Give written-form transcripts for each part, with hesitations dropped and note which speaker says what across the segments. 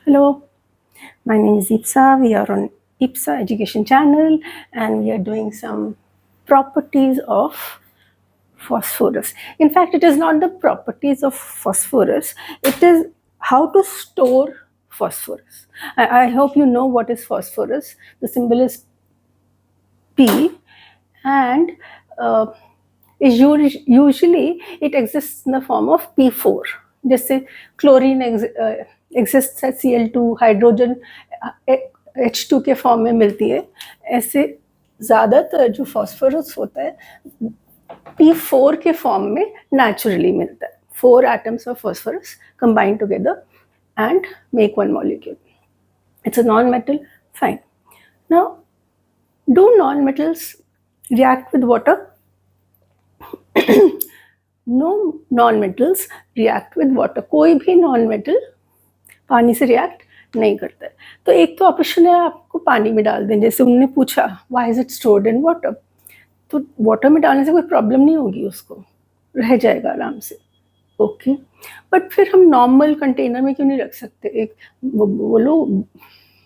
Speaker 1: Hello, my name is Ipsa. We are on Ipsa Education Channel and we are doing some properties of phosphorus. In fact, it is not the properties of phosphorus, it is how to store phosphorus. I hope you know what is phosphorus. The symbol is P and uh, usually it exists in the form of P4. जैसे chlorine exists as Cl2, hydrogen H2 के form में मिलती है, ऐसे ज़्यादातर जो phosphorus होता है P4 के फॉर्म में नेचुरली मिलता है. 4 atoms of phosphorus combine together and make one molecule. It's a non-metal. Fine. Now, do non-metals react with water? No non-metals react with water. कोई भी non-metal पानी से react नहीं करता है. तो एक तो ऑप्शन है आपको पानी में डाल दें, जैसे उन्होंने पूछा why is it stored in water, तो वाटर में डालने से कोई प्रॉब्लम नहीं होगी, उसको रह जाएगा आराम से. ओके, बट फिर हम नॉर्मल कंटेनर में क्यों नहीं रख सकते? एक वो लो,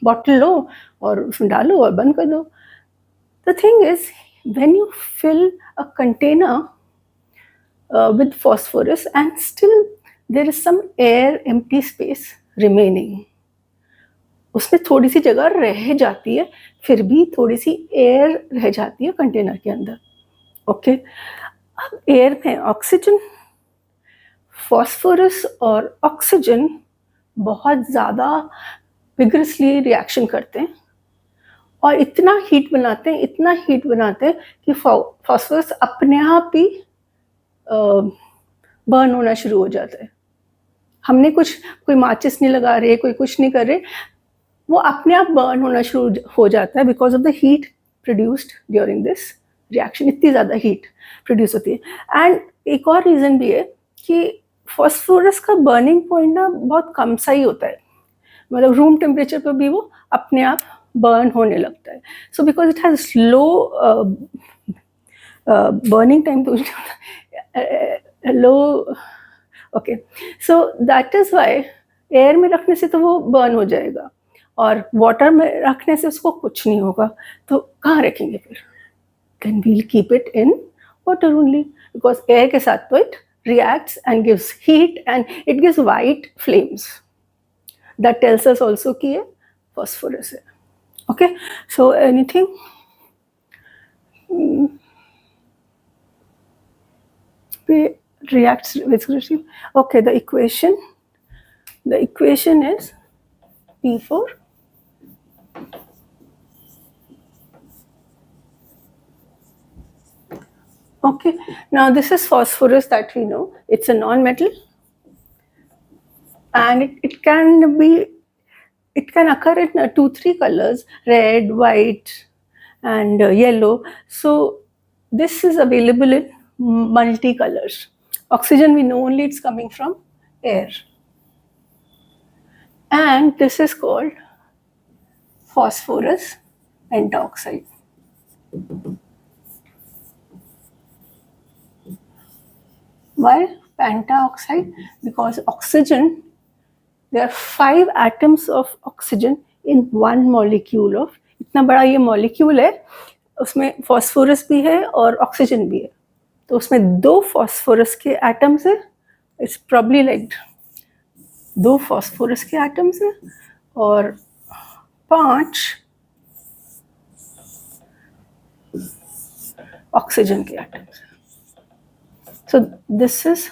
Speaker 1: बॉटल लो और उसमें डालो और बंद कर दो. The thing is when you fill a container with phosphorus and still there is some air empty space remaining, उसमें थोड़ी सी जगह रह जाती है, फिर भी थोड़ी सी एयर रह जाती है कंटेनर के अंदर. ओके, अब एयर में ऑक्सीजन, फॉस्फोरस और ऑक्सीजन बहुत ज़्यादा विगरसली रिएक्शन करते हैं और इतना हीट बनाते हैं कि फॉस्फोरस अपने आप ही बर्न होना शुरू हो जाता है. हमने कोई माचिस नहीं लगा रहे, कोई कुछ नहीं कर रहे, वो अपने आप बर्न होना शुरू हो जाता है because of the heat produced during this reaction. इतनी ज़्यादा हीट प्रोड्यूस होती है. एंड एक और रीज़न भी है कि फॉस्फोरस का बर्निंग पॉइंट ना बहुत कम सा ही होता है, मतलब रूम टेम्परेचर पर भी वो अपने आप बर्न होने लगता है. So because it has low burning time to low. Okay, so that is why air में रखने से तो वो बर्न हो जाएगा और वाटर में रखने से उसको कुछ नहीं होगा. तो कहाँ रखेंगे फिर? Then we'll keep it in water only, because air के साथ तो it reacts and gives heat and it gives white flames. That tells us also कि ये phosphorus है. Okay, so anything? Reacts viscosity. Okay, the equation is P4 okay. Now this is phosphorus that we know. It's a non-metal and it can occur in 2-3 colors: red, white and yellow. So this is available in multicolors. Oxygen, we know only it's coming from air, and this is called phosphorus pentaoxide. Why pentaoxide? Because oxygen, there are 5 atoms of oxygen in one molecule of, इतना बड़ा ये molecule है, उसमें phosphorus भी है और oxygen भी है, तो उसमें 2 phosphorus के atoms है. It's probably like 2 phosphorus के atoms है और 5 oxygen के atoms. So this is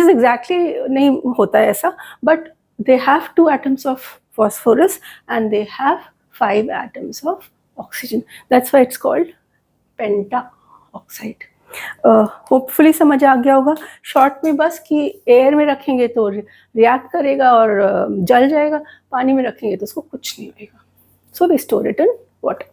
Speaker 1: exactly नहीं होता है ऐसा, but they have 2 atoms of phosphorus and they have 5 atoms of oxygen. That's why it's called pentaoxide. Hopefully समझ आ गया होगा. शॉर्ट में बस कि एयर में रखेंगे तो रिएक्ट करेगा और जल जाएगा, पानी में रखेंगे तो उसको कुछ नहीं होगा. So we store it in water.